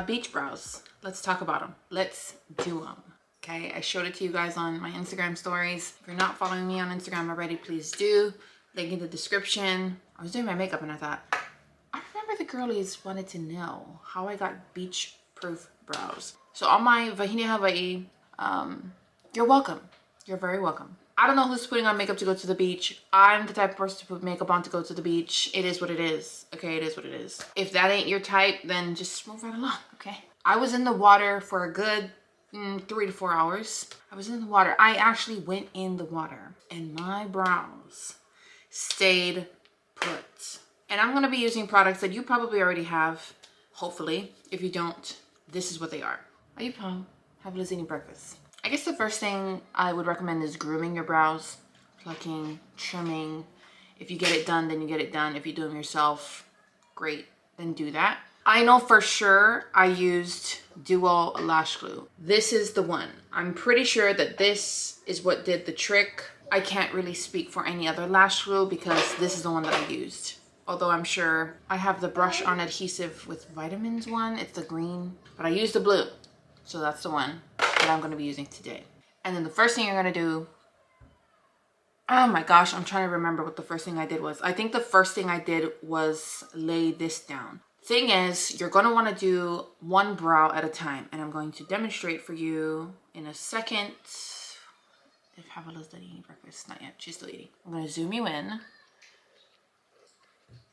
Beach brows. Let's talk about them. Let's do them. Okay, I showed it to you guys on my Instagram stories. If you're not following me on Instagram already, please do. Link in the description. I was doing my makeup and I thought, I remember the girlies wanted to know how I got beach proof brows. So on my Vahine Hawaii, you're welcome. You're very welcome. I don't know who's putting on makeup to go to the beach. I'm the type of person to put makeup on to go to the beach. It is what it is. Okay, it is what it is. If that ain't your type, then just move right along, okay? I was in the water for a good 3 to 4 hours. I was in the water. I actually went in the water and my brows stayed put. And I'm gonna be using products that you probably already have, hopefully. If you don't, this is what they are. Are you Pong? Have Lizzie breakfast. I guess the first thing I would recommend is grooming your brows, plucking, trimming. If you get it done, then you get it done. If you do them yourself, great, then do that. I know for sure I used Duo Lash Glue. This is the one. I'm pretty sure that this is what did the trick. I can't really speak for any other lash glue because this is the one that I used. Although I'm sure I have the brush on adhesive with vitamins one. It's the green, but I used the blue. So that's the one that I'm gonna be using today. And then the first thing you're gonna do, oh my gosh, I'm trying to remember what the first thing I did was. I think the first thing I did was lay this down. Thing is, you're gonna wanna do one brow at a time, and I'm going to demonstrate for you in a second. If Havala's done eating breakfast, not yet, she's still eating. I'm gonna zoom you in.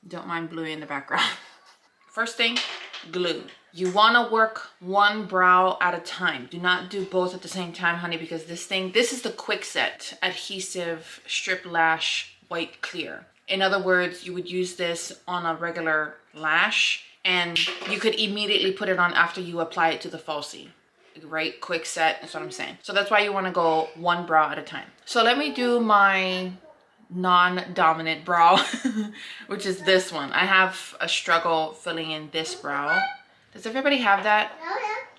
Don't mind Bluey in the background. First thing, glue. You wanna work one brow at a time. Do not do both at the same time, honey, because this is the Quick Set Adhesive Strip Lash White Clear. In other words, you would use this on a regular lash and you could immediately put it on after you apply it to the falsie, right? Quick set, that's what I'm saying. So that's why you want to go one brow at a time. So let me do my non-dominant brow, which is this one. I have a struggle filling in this brow. Does everybody have that?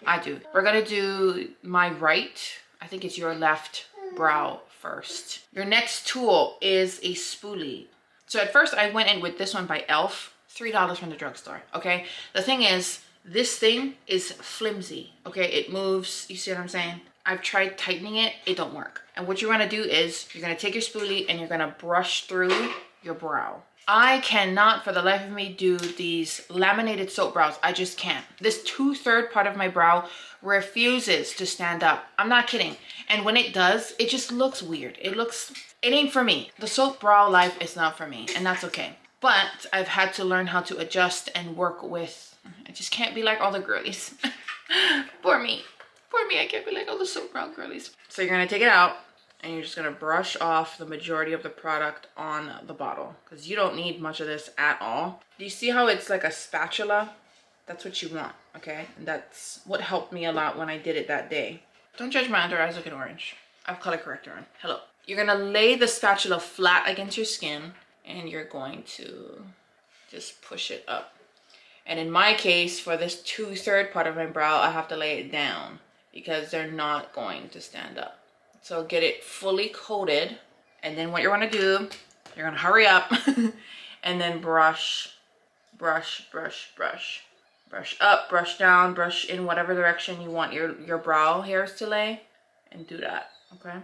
I do. We're gonna do my right, I think it's your left brow first. Your next tool is a spoolie. So at first I went in with this one by e.l.f., $3 from the drugstore, okay? The thing is, this thing is flimsy, okay? It moves, you see what I'm saying? I've tried tightening it, it don't work. And what you're gonna do is, you're gonna take your spoolie and you're gonna brush through your brow. I cannot for the life of me do these laminated soap brows. I just can't. This 2/3 part of my brow refuses to stand up. I'm not kidding. And when it does, it just looks weird. It ain't for me. The soap brow life is not for me, and that's okay. But I've had to learn how to adjust and work with, I just can't be like all the girlies. Poor me, I can't be like all the soap brow girlies. So you're gonna take it out and you're just gonna brush off the majority of the product on the bottle because you don't need much of this at all. Do you see how it's like a spatula? That's what you want, okay? And that's what helped me a lot when I did it that day. Don't judge my under eyes looking orange. I have color corrector on. Hello. You're gonna lay the spatula flat against your skin and you're going to just push it up. And in my case, for this 2/3 part of my brow, I have to lay it down because they're not going to stand up. So get it fully coated. And then what you're gonna do, you're gonna hurry up and then brush, brush, brush, brush. Brush up, brush down, brush in whatever direction you want your brow hairs to lay, and do that, okay?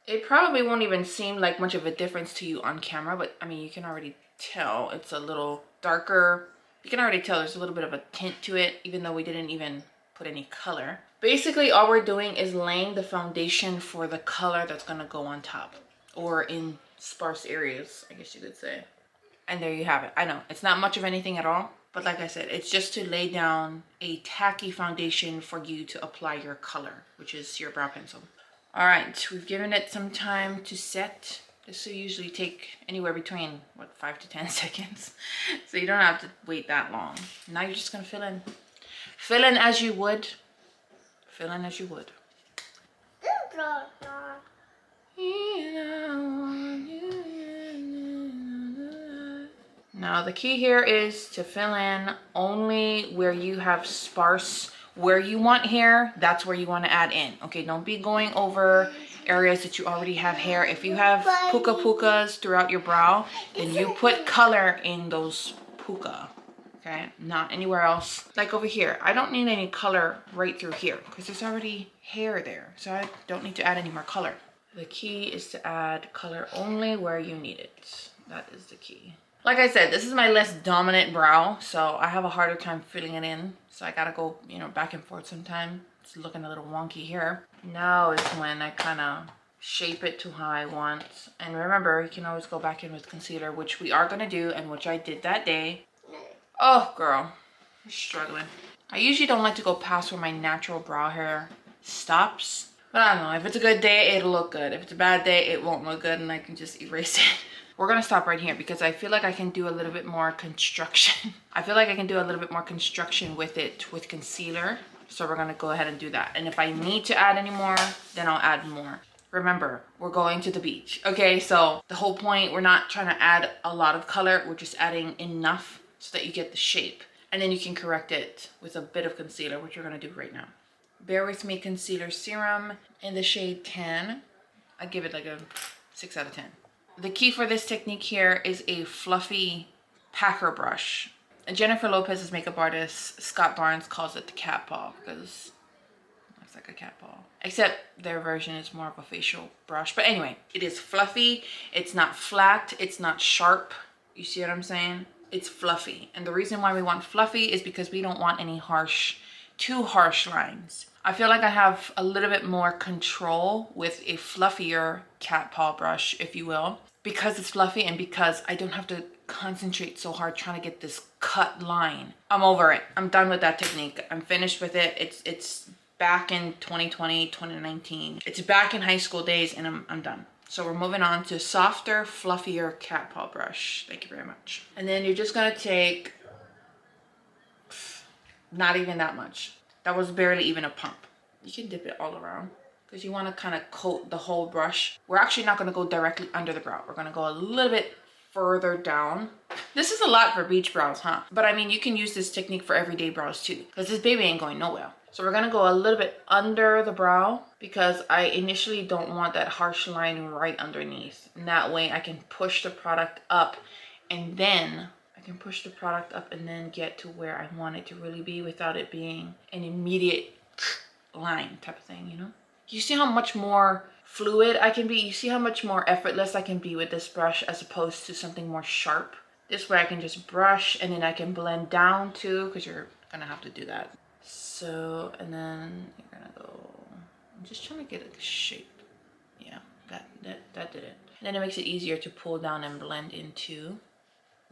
It probably won't even seem like much of a difference to you on camera, but I mean, you can already tell it's a little darker. You can already tell there's a little bit of a tint to it, even though we didn't even put any color. Basically, all we're doing is laying the foundation for the color that's gonna go on top, or in sparse areas, I guess you could say. And there you have it. I know, it's not much of anything at all, but like I said, it's just to lay down a tacky foundation for you to apply your color, which is your brow pencil. All right, we've given it some time to set. This will usually take anywhere between, what, 5 to 10 seconds. So you don't have to wait that long. Now you're just gonna fill in. Fill in as you would. Fill in as you would. Now the key here is to fill in only where you have sparse, where you want hair, that's where you want to add in. Okay, don't be going over areas that you already have hair. If you have pukas throughout your brow, then you put color in those puka. okay? Not anywhere else. Like over here, I don't need any color right through here because there's already hair there. So I don't need to add any more color. The key is to add color only where you need it. That is the key. Like I said, this is my less dominant brow, so I have a harder time filling it in. So I gotta go, you know, back and forth sometime. It's looking a little wonky here. Now is when I kind of shape it to how I want. And remember, you can always go back in with concealer, which we are gonna do and which I did that day. Oh, girl, I'm struggling. I usually don't like to go past where my natural brow hair stops. But I don't know, if it's a good day, it'll look good. If it's a bad day, it won't look good and I can just erase it. We're gonna stop right here because I feel like I can do a little bit more construction. I feel like I can do a little bit more construction with it with concealer. So we're gonna go ahead and do that. And if I need to add any more, then I'll add more. Remember, we're going to the beach. Okay, so the whole point, we're not trying to add a lot of color. We're just adding enough so that you get the shape. And then you can correct it with a bit of concealer, which we're gonna do right now. Bear With Me Concealer Serum in the shade 10. I give it like a 6 out of 10. The key for this technique here is a fluffy packer brush. And Jennifer Lopez's makeup artist, Scott Barnes, calls it the cat paw because it looks like a cat paw. Except their version is more of a facial brush. But anyway, it is fluffy. It's not flat. It's not sharp. You see what I'm saying? It's fluffy. And the reason why we want fluffy is because we don't want any too harsh lines. I feel like I have a little bit more control with a fluffier cat paw brush, if you will, because it's fluffy and because I don't have to concentrate so hard trying to get this cut line. I'm over it. I'm done with that technique. I'm finished with it. It's back in 2020, 2019. It's back in high school days and I'm done. So we're moving on to softer, fluffier cat paw brush. Thank you very much. And then you're just gonna take, not even that much. That was barely even a pump. You can dip it all around because you want to kind of coat the whole brush. We're actually not going to go directly under the brow. We're going to go a little bit further down. This is a lot for beach brows, huh? But I mean, you can use this technique for everyday brows too because this baby ain't going nowhere. So we're going to go a little bit under the brow because I initially don't want that harsh line right underneath. And that way I can push the product up and then get to where I want it to really be without it being an immediate line type of thing, you know? You see how much more fluid I can be? You see how much more effortless I can be with this brush as opposed to something more sharp? This way I can just brush and then I can blend down too because you're gonna have to do that. So, and then you're gonna go, I'm just trying to get a shape. Yeah, that did it. And then it makes it easier to pull down and blend into,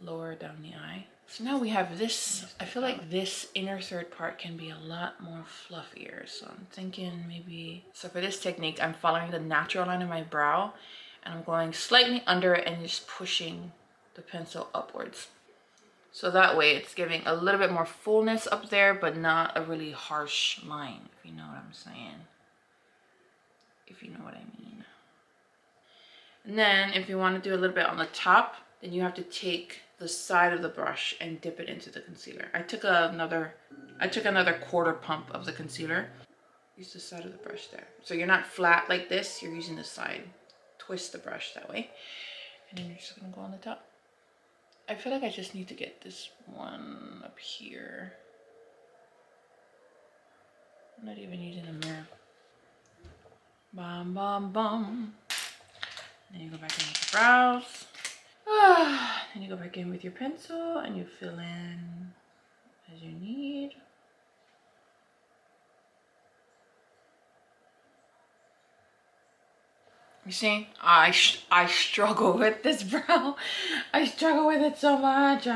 lower down the eye. So now we have this. I feel like this inner third part can be a lot more fluffier. So I'm thinking maybe, so for this technique, I'm following the natural line of my brow and I'm going slightly under it and just pushing the pencil upwards. So that way it's giving a little bit more fullness up there, but not a really harsh line, if you know what I'm saying. If you know what I mean. And then if you want to do a little bit on the top, then you have to take the side of the brush and dip it into the concealer. I took another quarter pump of the concealer. Use the side of the brush there. So you're not flat like this, you're using the side. Twist the brush that way. And then you're just gonna go on the top. I feel like I just need to get this one up here. I'm not even using a mirror. Bum, bum, bum. Then you go back in with your brows. Then you go back in with your pencil and you fill in as you need. You see, I struggle with this brow. I struggle with it so much.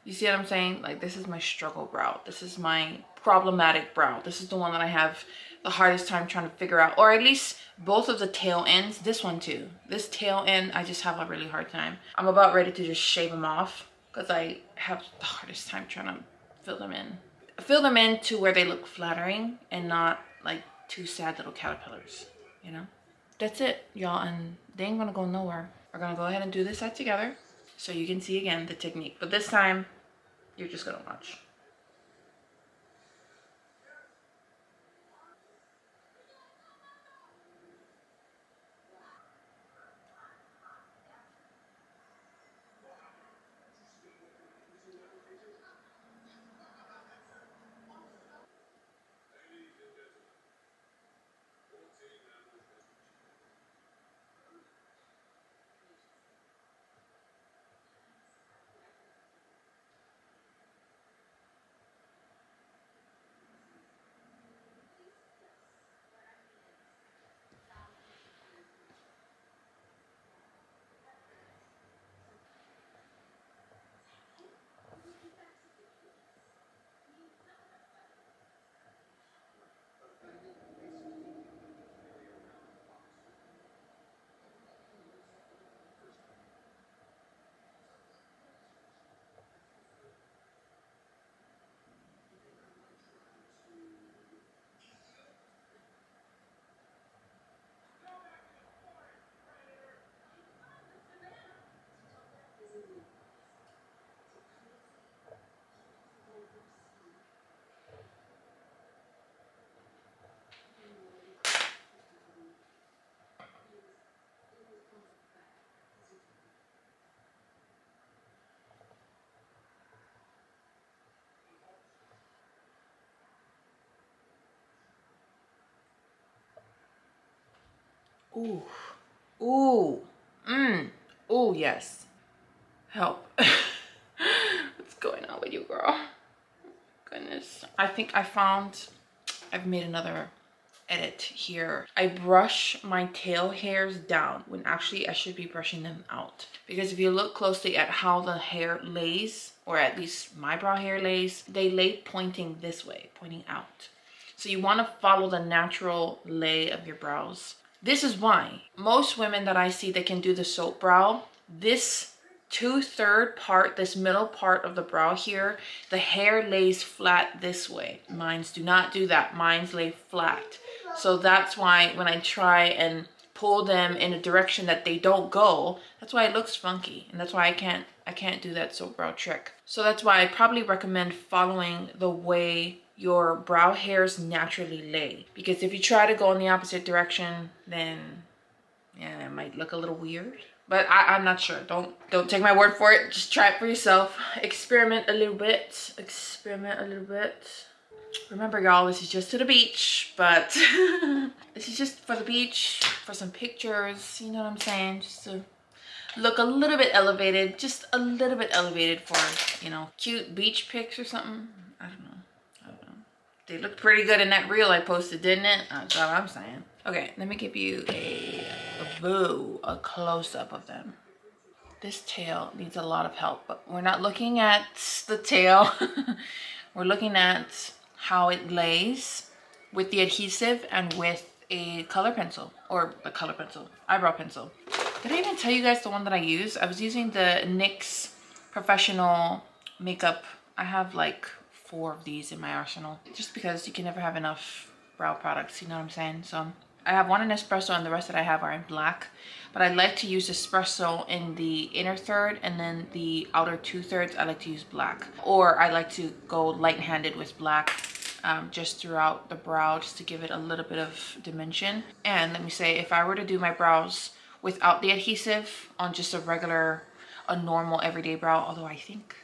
You see what I'm saying? Like, this is my struggle brow. This is my problematic brow. This is the one that I have the hardest time trying to figure out, or at least both of the tail ends. This one too. This tail end, I just have a really hard time. I'm about ready to just shave them off because I have the hardest time trying to fill them in. Fill them in to where they look flattering and not like two sad little caterpillars, you know? That's it, y'all, and they ain't gonna go nowhere. We're gonna go ahead and do this side together so you can see again the technique. But this time, you're just gonna watch. Ooh. Ooh. Ooh, yes. Help. What's going on with you, girl? Goodness. I think I've made another edit here. I brush my tail hairs down when actually I should be brushing them out. Because if you look closely at how the hair lays, or at least my brow hair lays, they lay pointing this way, pointing out. So you want to follow the natural lay of your brows. This is why most women that I see that can do the soap brow, this 2/3 part, this middle part of the brow here, the hair lays flat this way. Mine's do not do that. Mine's lay flat. So that's why when I try and pull them in a direction that they don't go, that's why it looks funky. And that's why I can't do that soap brow trick. So that's why I probably recommend following the way your brow hairs naturally lay. Because if you try to go in the opposite direction, then yeah, it might look a little weird. But I'm not sure. Don't take my word for it. Just try it for yourself. Experiment a little bit. Experiment a little bit. Remember, y'all, this is just to the beach, but this is just for the beach, for some pictures, you know what I'm saying? Just to look a little bit elevated, just a little bit elevated for, you know, cute beach pics or something. I don't know. They looked pretty good in that reel I posted, didn't it? That's what I'm saying. Okay, let me give you a close-up of them. This tail needs a lot of help, but we're not looking at the tail. We're looking at how it lays with the adhesive and with a color pencil, or a color pencil, eyebrow pencil. Did I even tell you guys the one that I use? I was using the NYX Professional Makeup. I have like 4 of these in my arsenal, just because you can never have enough brow products, you know what I'm saying? So I have one in espresso and the rest that I have are in black, but I like to use espresso in the inner third, and then the outer 2/3 I like to use black, or I like to go light-handed with black just throughout the brow, just to give it a little bit of dimension. And let me say, if I were to do my brows without the adhesive on just a normal everyday brow, although I think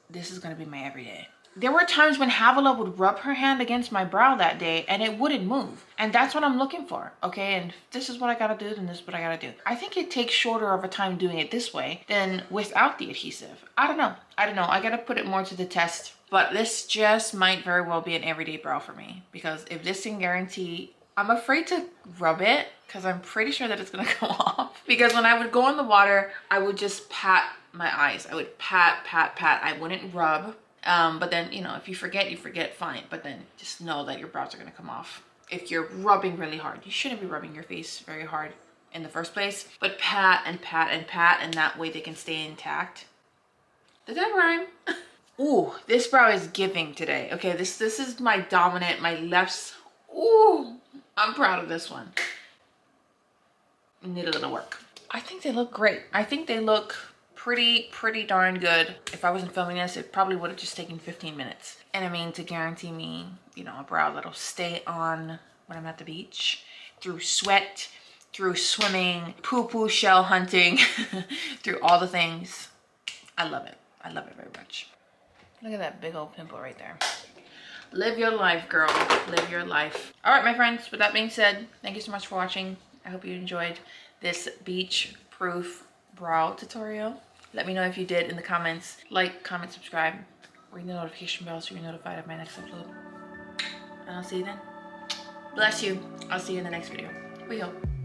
this is gonna be my everyday. There were times when Havilah would rub her hand against my brow that day and it wouldn't move. And that's what I'm looking for, okay? And if this is what I gotta do, then this is what I gotta do. I think it takes shorter of a time doing it this way than without the adhesive. I don't know. I gotta put it more to the test. But this just might very well be an everyday brow for me. Because if this can guarantee, I'm afraid to rub it because I'm pretty sure that it's gonna come off. Because when I would go in the water, I would just pat my eyes. I would pat. I wouldn't rub. But then, you know, if you forget, fine. But then just know that your brows are going to come off. If you're rubbing really hard, you shouldn't be rubbing your face very hard in the first place. But pat, and that way they can stay intact. Did that rhyme? Ooh, this brow is giving today. Okay, this is my dominant, my left. Ooh, I'm proud of this one. Need a little work. I think they look great. I think they look pretty darn good. If I wasn't filming this, it probably would have just taken 15 minutes. And I mean, to guarantee me, you know, a brow that'll stay on when I'm at the beach, through sweat, through swimming, poo-poo shell hunting, through all the things. I love it. I love it very much. Look at that big old pimple right there. Live your life, girl. Live your life. All right, my friends, with that being said, thank you so much for watching. I hope you enjoyed this beach-proof brow tutorial. Let me know if you did in the comments. Like, comment, subscribe, ring the notification bell so you're notified of my next upload. And I'll see you then. Bless you. I'll see you in the next video. We hope.